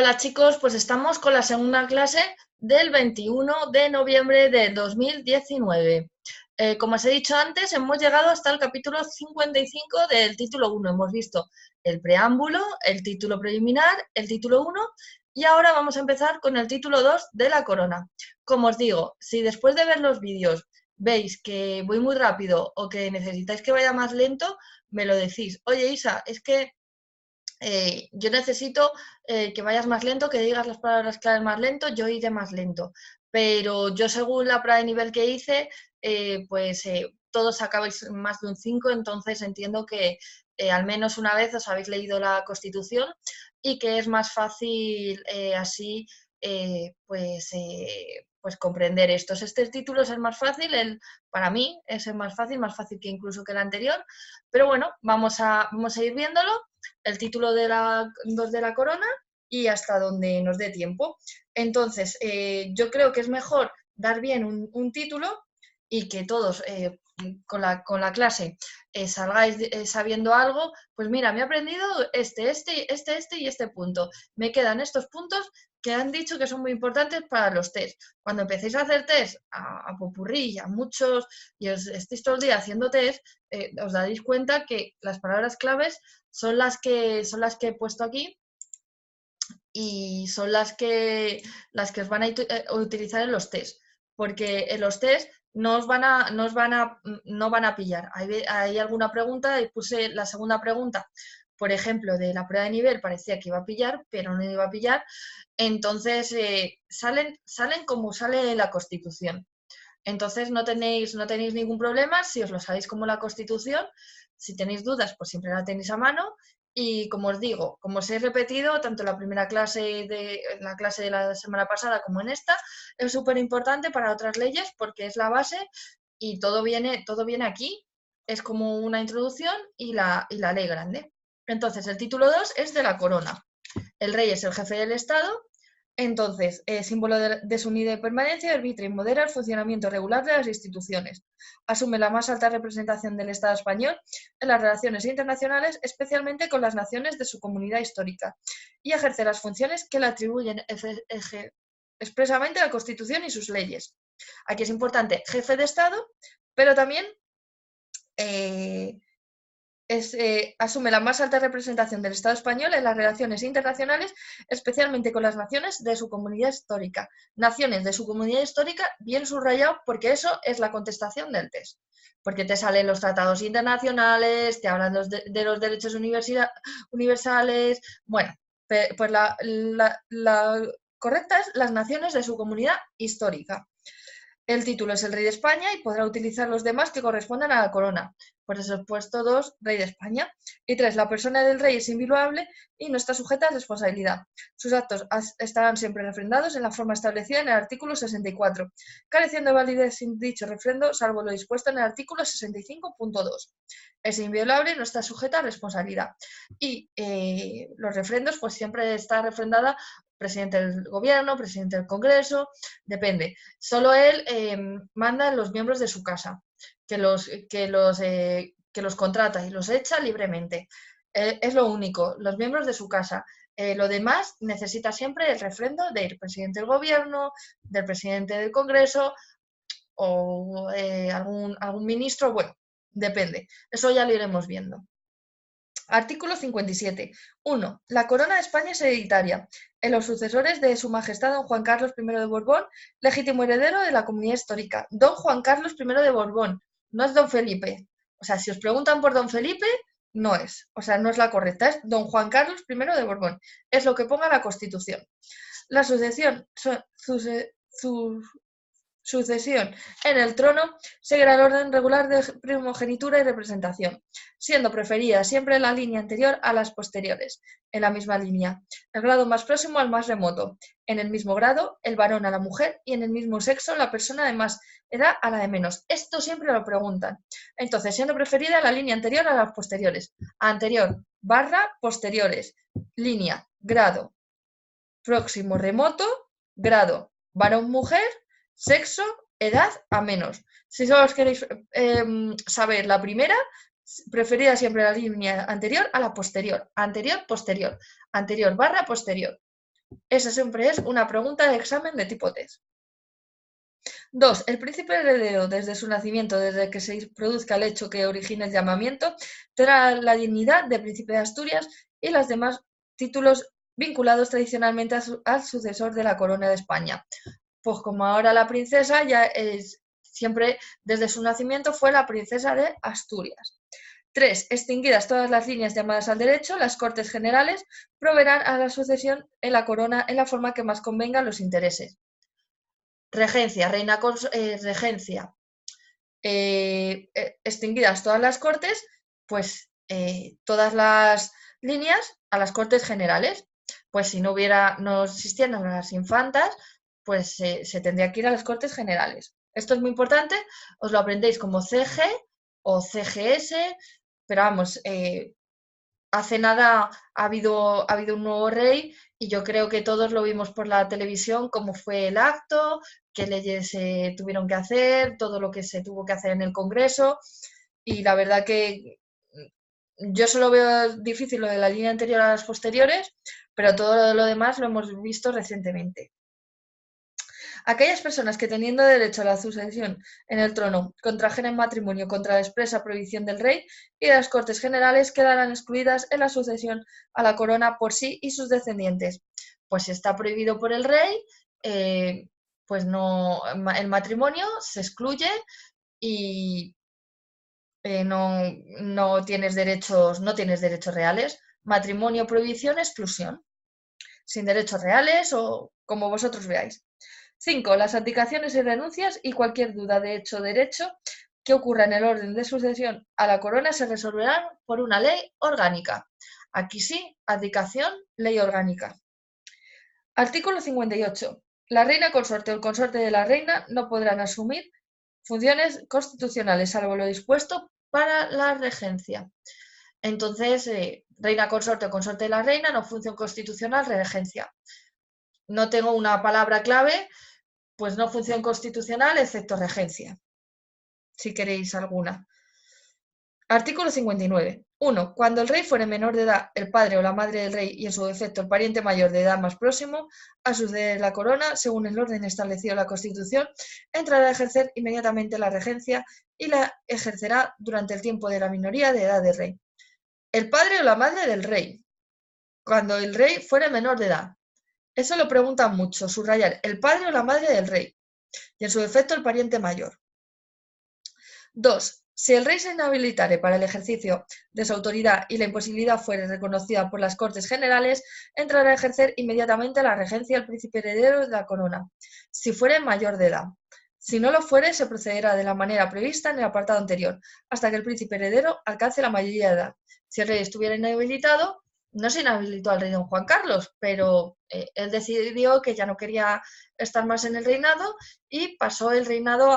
Hola chicos, pues estamos con la segunda clase del 21 de noviembre de 2019. Como os he dicho antes, hemos llegado hasta el capítulo 55 del título 1. Hemos visto el preámbulo, el título preliminar, el título 1 y ahora vamos a empezar con el título 2 de la corona. Como os digo, si después de ver los vídeos veis que voy muy rápido o que necesitáis que vaya más lento, me lo decís. Oye Isa, es que yo necesito que vayas más lento, que digas las palabras claves más lento, yo iré más lento. Pero yo según la prueba de nivel que hice, todos sacabais más de un 5, entonces entiendo que al menos una vez os habéis leído la Constitución y que es más fácil así pues comprender estos. Este título es el más fácil, para mí es el más fácil que incluso que el anterior, pero bueno, vamos a ir viéndolo el título de la 2 de la corona y hasta donde nos dé tiempo. Entonces, yo creo que es mejor dar bien un título y que todos con la clase salgáis sabiendo algo, pues mira, me he aprendido este y este punto. Me quedan estos puntos que han dicho que son muy importantes para los test. Cuando empecéis a hacer test a popurrí, a muchos, y os estéis todo el día haciendo test, os daréis cuenta que las palabras claves son las que he puesto aquí y son las que os van a utilizar en los test, porque en los test no van a pillar. Hay alguna pregunta, y puse la segunda pregunta, por ejemplo, de la prueba de nivel, parecía que iba a pillar, pero no iba a pillar. Entonces, salen como sale la Constitución. Entonces no tenéis ningún problema si os lo sabéis como la Constitución. Si tenéis dudas, pues siempre la tenéis a mano. Y como os digo, como os he repetido, tanto en la clase de la semana pasada como en esta, es súper importante para otras leyes porque es la base y todo viene aquí. Es como una introducción y la ley grande. Entonces, el título 2 es de la corona. El rey es el jefe del Estado. Entonces, símbolo de su unidad y permanencia, arbitra y modera el funcionamiento regular de las instituciones. Asume la más alta representación del Estado español en las relaciones internacionales, especialmente con las naciones de su comunidad histórica, y ejerce las funciones que le atribuyen expresamente la Constitución y sus leyes. Aquí es importante jefe de Estado, pero también eh, asume la más alta representación del Estado español en las relaciones internacionales, especialmente con las naciones de su comunidad histórica. Naciones de su comunidad histórica, bien subrayado, porque eso es la contestación del test. Porque te salen los tratados internacionales, te hablan de los derechos universales. Bueno, pues la correcta es las naciones de su comunidad histórica. El título es el rey de España y podrá utilizar los demás que correspondan a la corona. Por eso he puesto 2, rey de España. Y 3, la persona del rey es inviolable y no está sujeta a responsabilidad. Sus actos estarán siempre refrendados en la forma establecida en el artículo 64, careciendo de validez sin dicho refrendo, salvo lo dispuesto en el artículo 65.2. Es inviolable y no está sujeta a responsabilidad. Y los refrendos, pues siempre está refrendada presidente del gobierno, presidente del Congreso, depende. Solo él manda a los miembros de su casa, que los contrata y los echa libremente. Es lo único, los miembros de su casa. Lo demás necesita siempre el refrendo del presidente del gobierno, del presidente del Congreso o algún ministro, bueno, depende. Eso ya lo iremos viendo. Artículo 57. 1. La corona de España es hereditaria en los sucesores de Su Majestad Don Juan Carlos I de Borbón, legítimo heredero de la comunidad histórica. Don Juan Carlos I de Borbón, no es Don Felipe. O sea, si os preguntan por Don Felipe, no es. O sea, no es la correcta, es Don Juan Carlos I de Borbón. Es lo que ponga la Constitución. La sucesión en el trono seguirá el orden regular de primogenitura y representación, siendo preferida siempre la línea anterior a las posteriores, en la misma línea, el grado más próximo al más remoto, en el mismo grado el varón a la mujer y en el mismo sexo la persona de más edad a la de menos. Esto siempre lo preguntan. Entonces, siendo preferida la línea anterior a las posteriores, anterior barra posteriores, línea, grado, próximo remoto, grado, varón-mujer, sexo, edad a menos. Si solo os queréis saber la primera, preferida siempre la línea anterior a la posterior. Anterior, posterior. Anterior barra posterior. Esa siempre es una pregunta de examen de tipo test. 2. El príncipe heredero desde su nacimiento, desde que se produzca el hecho que origine el llamamiento, tendrá la dignidad de príncipe de Asturias y los demás títulos vinculados tradicionalmente al sucesor de la corona de España. Pues como ahora la princesa ya es, siempre desde su nacimiento fue la princesa de Asturias. 3. Extinguidas todas las líneas llamadas al derecho, las Cortes Generales proveerán a la sucesión en la corona en la forma que más convenga a los intereses. Regencia, regencia, extinguidas todas las Cortes, pues todas las líneas a las Cortes Generales. Pues si no existieran las infantas, pues se tendría que ir a las Cortes Generales. Esto es muy importante, os lo aprendéis como CG o CGS, pero vamos, hace nada ha habido un nuevo rey y yo creo que todos lo vimos por la televisión, cómo fue el acto, qué leyes se tuvieron que hacer, todo lo que se tuvo que hacer en el Congreso y la verdad que yo solo veo difícil lo de la línea anterior a las posteriores, pero todo lo demás lo hemos visto recientemente. Aquellas personas que teniendo derecho a la sucesión en el trono contrajeren matrimonio contra la expresa prohibición del rey y de las Cortes Generales quedarán excluidas en la sucesión a la corona por sí y sus descendientes. Pues si está prohibido por el rey, pues no, el matrimonio se excluye y no tienes derechos reales. Matrimonio, prohibición, exclusión. Sin derechos reales o como vosotros veáis. 5. Las abdicaciones y renuncias y cualquier duda de hecho o derecho que ocurra en el orden de sucesión a la corona se resolverán por una ley orgánica. Aquí sí, abdicación, ley orgánica. Artículo 58. La reina consorte o el consorte de la reina no podrán asumir funciones constitucionales, salvo lo dispuesto para la regencia. Entonces, reina consorte o consorte de la reina, no función constitucional, regencia. No tengo una palabra clave, pues no función constitucional, excepto regencia, si queréis alguna. Artículo 59. 1. Cuando el rey fuere menor de edad, el padre o la madre del rey y en su defecto el pariente mayor de edad más próximo a suceder la corona, según el orden establecido en la Constitución, entrará a ejercer inmediatamente la regencia y la ejercerá durante el tiempo de la minoría de edad del rey. El padre o la madre del rey, cuando el rey fuere menor de edad. Eso lo preguntan mucho, subrayar el padre o la madre del rey y en su defecto el pariente mayor. 2. Si el rey se inhabilitare para el ejercicio de su autoridad y la imposibilidad fuere reconocida por las Cortes Generales, entrará a ejercer inmediatamente la regencia el príncipe heredero de la corona, si fuere mayor de edad. Si no lo fuere, se procederá de la manera prevista en el apartado anterior, hasta que el príncipe heredero alcance la mayoría de edad. Si el rey estuviera inhabilitado, no se inhabilitó al rey don Juan Carlos, pero él decidió que ya no quería estar más en el reinado y pasó el reinado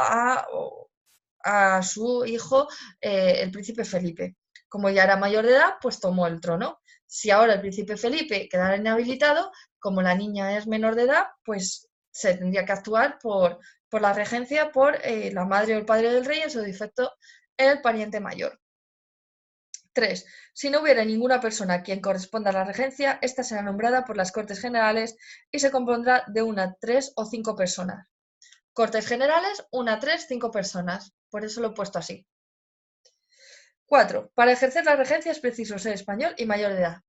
a su hijo, el príncipe Felipe. Como ya era mayor de edad, pues tomó el trono. Si ahora el príncipe Felipe quedara inhabilitado, como la niña es menor de edad, pues se tendría que actuar por la regencia por la madre o el padre del rey, en su defecto el pariente mayor. 3. Si no hubiera ninguna persona a quien corresponda la regencia, ésta será nombrada por las Cortes Generales y se compondrá de 1, 3 o 5 personas. Cortes Generales, 1, 3, 5 personas. Por eso lo he puesto así. 4. Para ejercer la regencia es preciso ser español y mayor de edad.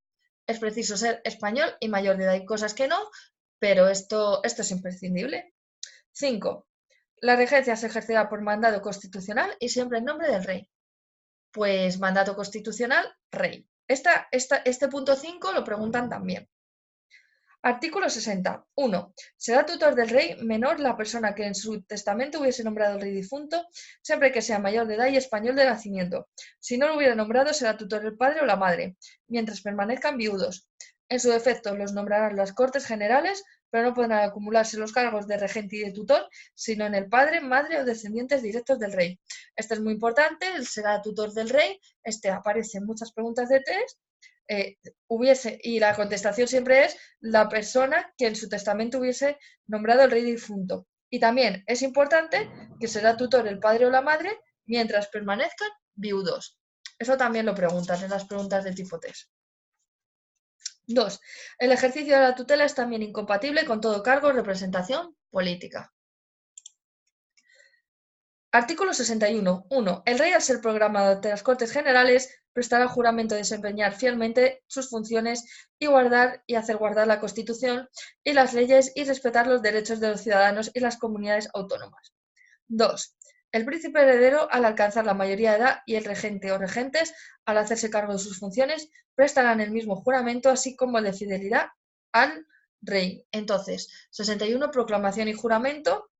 Es preciso ser español y mayor de edad. Hay cosas que no, pero esto es imprescindible. 5. La regencia se ejercerá por mandato constitucional y siempre en nombre del rey. Pues mandato constitucional, rey. Este punto 5 lo preguntan también. Artículo 60. 1. Será tutor del rey menor la persona que en su testamento hubiese nombrado al rey difunto, siempre que sea mayor de edad y español de nacimiento. Si no lo hubiera nombrado, será tutor el padre o la madre, mientras permanezcan viudos. En su defecto, los nombrarán las Cortes Generales, pero no podrán acumularse los cargos de regente y de tutor, sino en el padre, madre o descendientes directos del rey. Esto es muy importante, él será tutor del rey. Este aparece en muchas preguntas de test. Y la contestación siempre es la persona que en su testamento hubiese nombrado al rey difunto. Y también es importante que será tutor el padre o la madre mientras permanezcan viudos. Eso también lo preguntan en las preguntas de tipo test. 2. El ejercicio de la tutela es también incompatible con todo cargo o representación política. Artículo 61. 1. El rey, al ser programador de las Cortes Generales, prestará juramento de desempeñar fielmente sus funciones y guardar y hacer guardar la Constitución y las leyes y respetar los derechos de los ciudadanos y las comunidades autónomas. 2. El príncipe heredero, al alcanzar la mayoría de edad, y el regente o regentes, al hacerse cargo de sus funciones, prestarán el mismo juramento, así como el de fidelidad al rey. Entonces, 61, proclamación y juramento.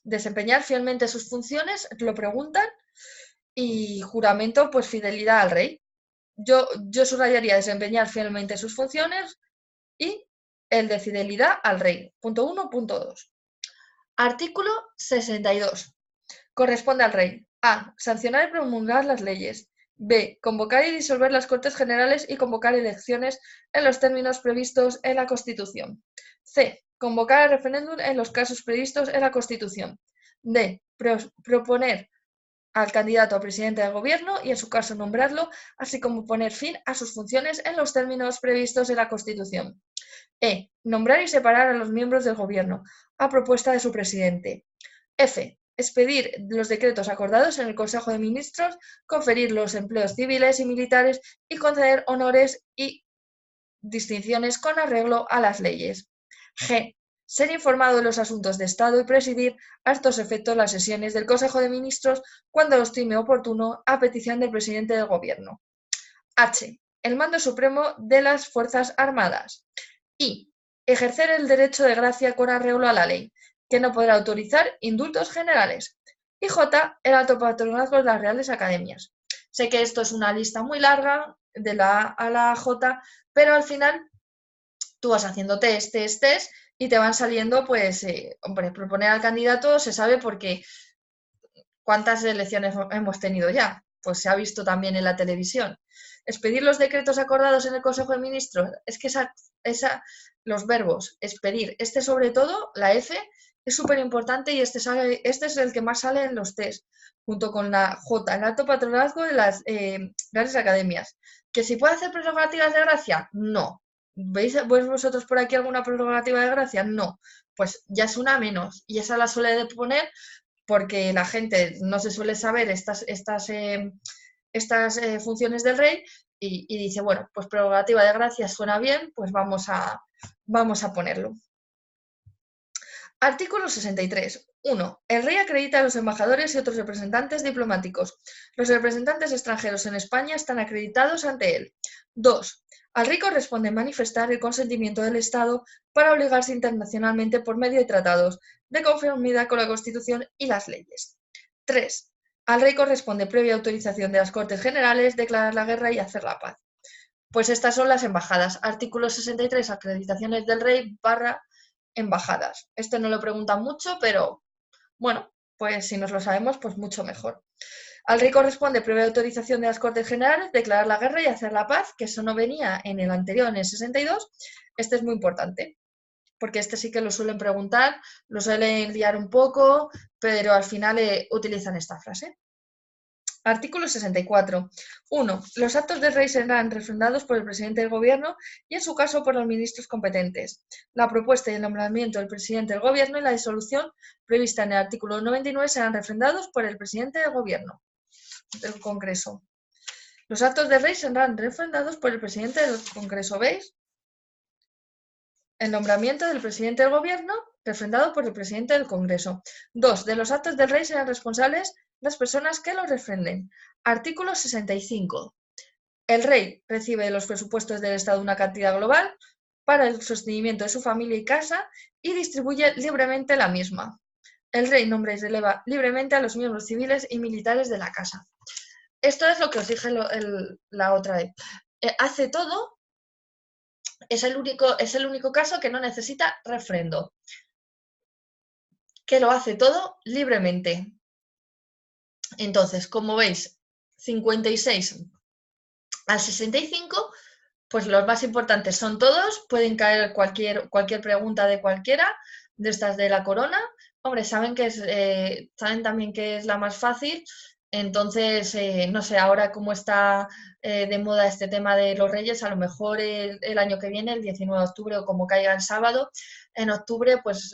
Desempeñar fielmente sus funciones, lo preguntan, y juramento, pues fidelidad al rey. Yo subrayaría desempeñar fielmente sus funciones y el de fidelidad al rey. Punto 1, punto 2. Artículo 62. Corresponde al rey: a. Sancionar y promulgar las leyes. B. Convocar y disolver las Cortes Generales y convocar elecciones en los términos previstos en la Constitución. C. Convocar el referéndum en los casos previstos en la Constitución. D. Proponer al candidato a presidente del Gobierno y, en su caso, nombrarlo, así como poner fin a sus funciones en los términos previstos en la Constitución. E. Nombrar y separar a los miembros del Gobierno, a propuesta de su presidente. F. Expedir los decretos acordados en el Consejo de Ministros, conferir los empleos civiles y militares y conceder honores y distinciones con arreglo a las leyes. G. Ser informado de los asuntos de Estado y presidir a estos efectos las sesiones del Consejo de Ministros cuando lo estime oportuno, a petición del presidente del Gobierno. H. El mando supremo de las Fuerzas Armadas. I. Ejercer el derecho de gracia con arreglo a la ley, que no podrá autorizar indultos generales. Y J. El alto patronazgo de las Reales Academias. Sé que esto es una lista muy larga, de la A a la J, pero al final tú vas haciendo test, y te van saliendo, pues, hombre, proponer al candidato se sabe porque ¿cuántas elecciones hemos tenido ya? Pues se ha visto también en la televisión. Expedir los decretos acordados en el Consejo de Ministros, es que los verbos expedir, sobre todo, la F, es súper importante y este es el que más sale en los test, junto con la J, el alto patronazgo de las grandes academias. ¿Que si puede hacer prerrogativas de gracia? No. ¿Veis vosotros por aquí alguna prerrogativa de gracia? No. Pues ya es una menos y esa la suele poner porque la gente no se suele saber estas funciones del rey y dice, bueno, pues prerrogativa de gracia suena bien, pues vamos a ponerlo. Artículo 63. 1. El rey acredita a los embajadores y otros representantes diplomáticos. Los representantes extranjeros en España están acreditados ante él. 2. Al rey corresponde manifestar el consentimiento del Estado para obligarse internacionalmente por medio de tratados, de conformidad con la Constitución y las leyes. 3. Al rey corresponde, previa autorización de las Cortes Generales, declarar la guerra y hacer la paz. Pues estas son las embajadas. Artículo 63. Acreditaciones del rey / embajadas. Esto no lo preguntan mucho, pero bueno, pues si nos lo sabemos, pues mucho mejor. Al rey corresponde, previa autorización de las Cortes Generales, declarar la guerra y hacer la paz, que eso no venía en el anterior, en el 62. Este es muy importante, porque este sí que lo suelen preguntar, lo suelen liar un poco, pero al final utilizan esta frase. Artículo 64. 1. Los actos del rey serán refrendados por el presidente del Gobierno y, en su caso, por los ministros competentes. La propuesta y el nombramiento del presidente del Gobierno y la disolución prevista en el artículo 99 serán refrendados por el presidente del Gobierno del Congreso. Los actos del rey serán refrendados por el presidente del Congreso. ¿Veis? El nombramiento del presidente del Gobierno refrendado por el presidente del Congreso. 2. De los actos del rey serán responsables las personas que los refrenden. Artículo 65. El rey recibe de los presupuestos del Estado una cantidad global para el sostenimiento de su familia y casa y distribuye libremente la misma. El rey nombra y releva libremente a los miembros civiles y militares de la casa. Esto es lo que os dije la otra vez. Hace todo, es el único caso que no necesita refrendo, que lo hace todo libremente. Entonces, como veis, 56 al 65, pues los más importantes son todos, pueden caer cualquier pregunta de cualquiera de estas de la corona. Hombre, saben también que es la más fácil, Entonces, no sé, ahora cómo está de moda este tema de los Reyes, a lo mejor el año que viene, el 19 de octubre o como caiga el sábado, en octubre, pues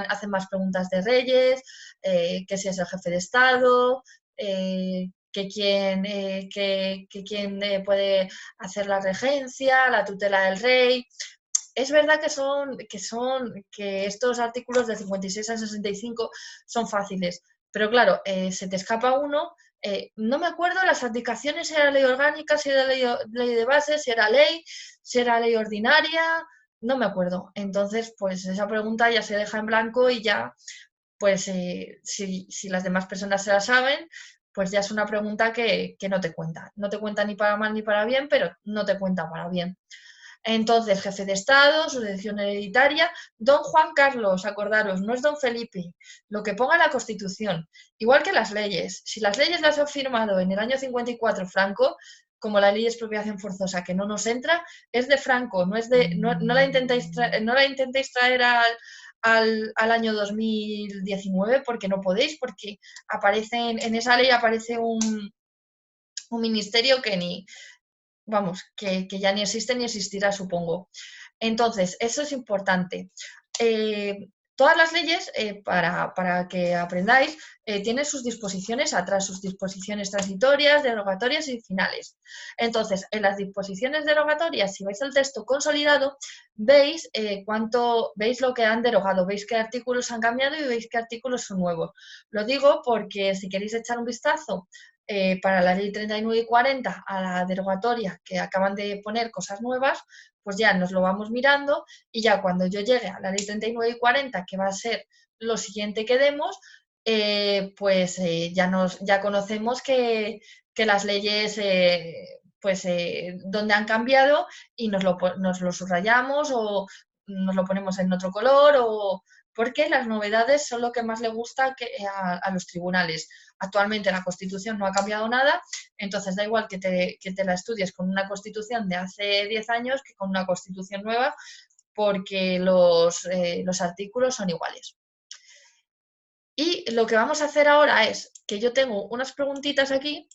hacen más preguntas de Reyes, que si es el jefe de Estado, que quién puede hacer la regencia, la tutela del rey. Es verdad que estos artículos de 56 al 65 son fáciles, pero claro, se te escapa uno. No me acuerdo las abdicaciones, si era ley orgánica, si era ley de base, si era ley ordinaria, no me acuerdo. Entonces, pues esa pregunta ya se deja en blanco y ya, pues si las demás personas se la saben, pues ya es una pregunta que no te cuenta. No te cuenta ni para mal ni para bien, pero no te cuenta para bien. Entonces, jefe de Estado, sucesión hereditaria, don Juan Carlos, acordaros, no es don Felipe, lo que ponga la Constitución, igual que las leyes. Si las leyes las ha firmado en el año 54 Franco, como la ley de expropiación forzosa que no nos entra, es de Franco, no la intentéis traer al año 2019 porque no podéis, porque en esa ley aparece un ministerio que vamos, que ya ni existe ni existirá, supongo. Entonces, eso es importante. Todas las leyes, para que aprendáis, tienen sus disposiciones atrás, sus disposiciones transitorias, derogatorias y finales. Entonces, en las disposiciones derogatorias, si vais al texto consolidado, veis veis lo que han derogado, veis qué artículos han cambiado y veis qué artículos son nuevos. Lo digo porque si queréis echar un vistazo para la ley 39 y 40 a la derogatoria que acaban de poner cosas nuevas, pues ya nos lo vamos mirando y ya cuando yo llegue a la ley 39 y 40, que va a ser lo siguiente que demos, ya conocemos que las leyes donde han cambiado y nos lo subrayamos o nos lo ponemos en otro color o porque las novedades son lo que más le gusta a los tribunales. Actualmente la Constitución no ha cambiado nada, entonces da igual que te la estudies con una Constitución de hace 10 años que con una Constitución nueva, porque los artículos son iguales. Y lo que vamos a hacer ahora es que yo tengo unas preguntitas aquí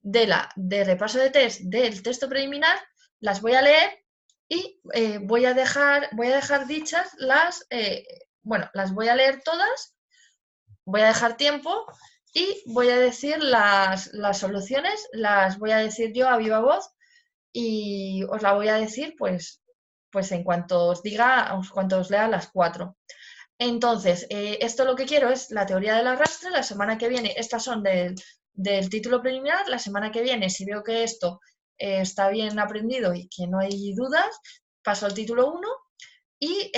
de repaso de test del texto preliminar, las voy a leer y voy a dejar dichas las voy a leer todas, voy a dejar tiempo y voy a decir las soluciones, las voy a decir yo a viva voz y os la voy a decir pues en cuanto os diga, cuanto os lea las 4. Entonces, esto lo que quiero es la teoría del arrastre. La semana que viene, estas son del título preliminar. La semana que viene, si veo que esto está bien aprendido y que no hay dudas, paso al título 1 y,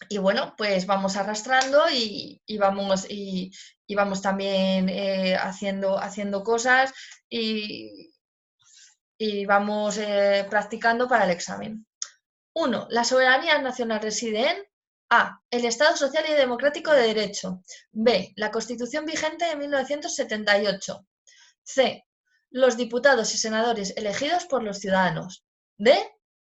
y bueno, pues vamos arrastrando y vamos también haciendo cosas y vamos practicando para el examen. 1. La soberanía nacional reside en A. El Estado Social y Democrático de Derecho. B. La Constitución vigente de 1978. C. Los diputados y senadores elegidos por los ciudadanos. D.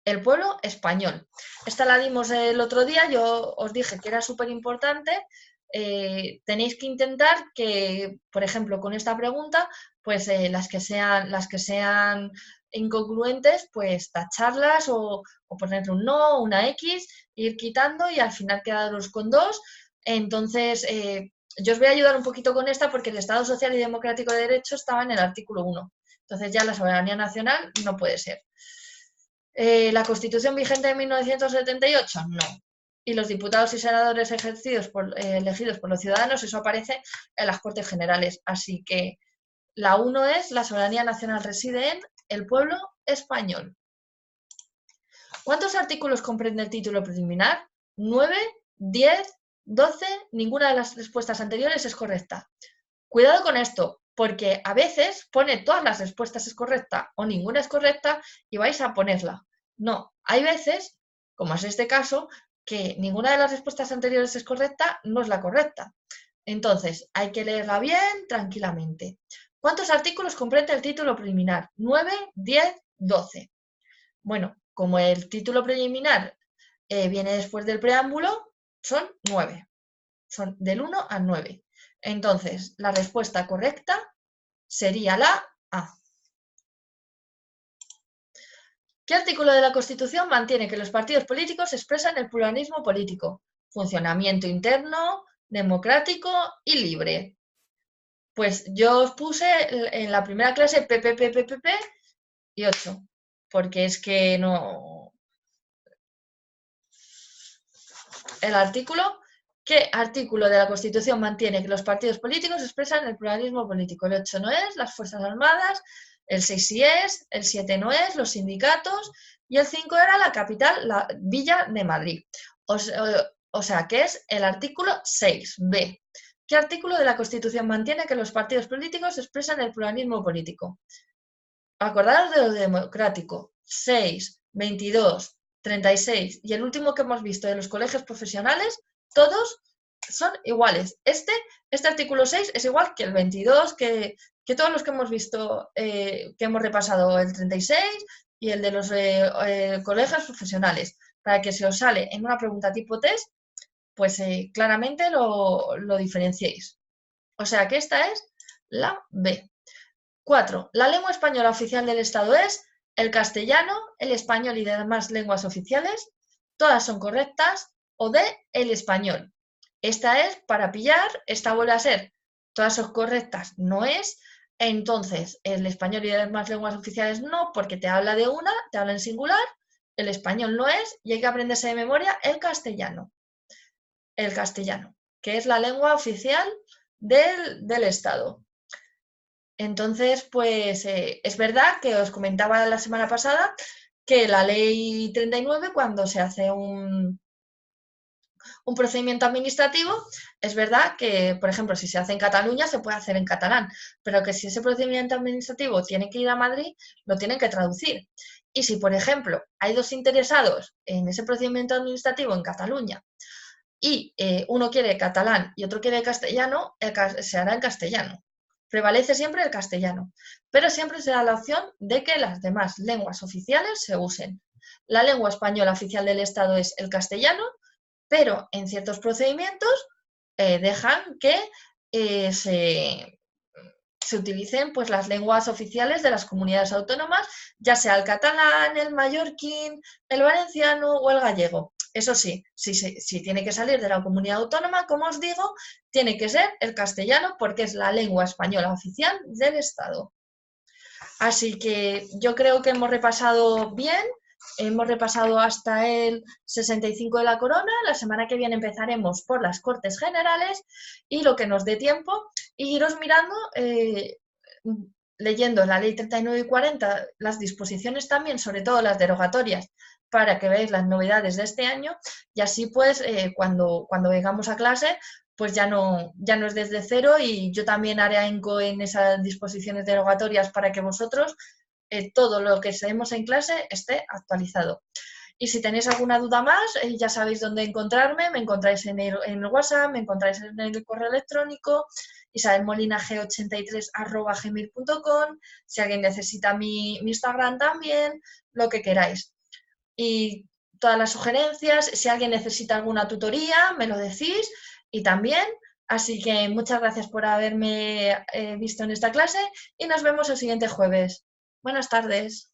El pueblo español. Esta la dimos el otro día, yo os dije que era súper importante. Tenéis que intentar que, por ejemplo, con esta pregunta, pues las que sean incongruentes, pues tacharlas o ponerle un no, una X, ir quitando y al final quedaros con 2. Entonces, yo os voy a ayudar un poquito con esta porque el Estado Social y Democrático de Derecho estaba en el artículo 1. Entonces ya la soberanía nacional no puede ser. ¿La Constitución vigente de 1978? No. Y los diputados y senadores elegidos por los ciudadanos, eso aparece en las Cortes Generales. Así que la 1 es la soberanía nacional reside en el pueblo español. ¿Cuántos artículos comprende el título preliminar? 9, 10, 12, ninguna de las respuestas anteriores es correcta. Cuidado con esto, porque a veces pone todas las respuestas es correcta o ninguna es correcta y vais a ponerla. No, hay veces, como es este caso, que ninguna de las respuestas anteriores es correcta, no es la correcta. Entonces, hay que leerla bien, tranquilamente. ¿Cuántos artículos comprende el título preliminar? 9, 10, 12. Bueno, como el título preliminar viene después del preámbulo, son 9. Son del 1 al 9. Entonces, la respuesta correcta sería la A. ¿Qué artículo de la Constitución mantiene que los partidos políticos expresan el pluralismo político? Funcionamiento interno, democrático y libre. Pues yo os puse en la primera clase PPPPP y 8, porque es que no... El artículo, ¿qué artículo de la Constitución mantiene que los partidos políticos expresan el pluralismo político? El 8 no es, las Fuerzas Armadas, el 6 sí es, el 7 no es, los sindicatos, y el 5 era la capital, la Villa de Madrid. O sea, que es el artículo 6b. ¿Qué artículo de la Constitución mantiene que los partidos políticos expresan el pluralismo político? Acordaros de lo democrático. 6, 22, 36 y el último que hemos visto de los colegios profesionales, todos son iguales. Este artículo 6 es igual que el 22, que todos los que hemos visto, que hemos repasado, el 36 y el de los colegios profesionales. Para que se os sale en una pregunta tipo test, pues claramente lo diferenciéis. O sea que esta es la B. 4. La lengua española oficial del Estado es el castellano, el español y demás lenguas oficiales. Todas son correctas. O D, el español. Esta es para pillar, esta vuelve a ser todas son correctas, no es. Entonces, el español y demás lenguas oficiales no, porque te habla de una, te habla en singular. El español no es y hay que aprenderse de memoria el castellano. El castellano, que es la lengua oficial del Estado. Entonces, pues es verdad que os comentaba la semana pasada que la ley 39, cuando se hace un procedimiento administrativo, es verdad que, por ejemplo, si se hace en Cataluña, se puede hacer en catalán, pero que si ese procedimiento administrativo tiene que ir a Madrid, lo tienen que traducir. Y si, por ejemplo, hay dos interesados en ese procedimiento administrativo en Cataluña y uno quiere catalán y otro quiere castellano, se hará en castellano. Prevalece siempre el castellano, pero siempre se da la opción de que las demás lenguas oficiales se usen. La lengua española oficial del Estado es el castellano, pero en ciertos procedimientos dejan que se utilicen pues, las lenguas oficiales de las comunidades autónomas, ya sea el catalán, el mallorquín, el valenciano o el gallego. Eso sí, si tiene que salir de la comunidad autónoma, como os digo, tiene que ser el castellano porque es la lengua española oficial del Estado. Así que yo creo que hemos repasado bien, hemos repasado hasta el 65 de la corona, la semana que viene empezaremos por las Cortes Generales y lo que nos dé tiempo, iros mirando, leyendo la ley 39 y 40, las disposiciones también, sobre todo las derogatorias, para que veáis las novedades de este año y así pues cuando vengamos a clase pues ya no es desde cero y yo también haré ahínco en esas disposiciones derogatorias para que vosotros todo lo que sabemos en clase esté actualizado. Y si tenéis alguna duda más, ya sabéis dónde encontrarme, me encontráis en el WhatsApp, me encontráis en el correo electrónico, isabelmolinag83@gmail.com, si alguien necesita mi Instagram también, lo que queráis. Y todas las sugerencias, si alguien necesita alguna tutoría, me lo decís y también. Así que muchas gracias por haberme visto en esta clase y nos vemos el siguiente jueves. Buenas tardes.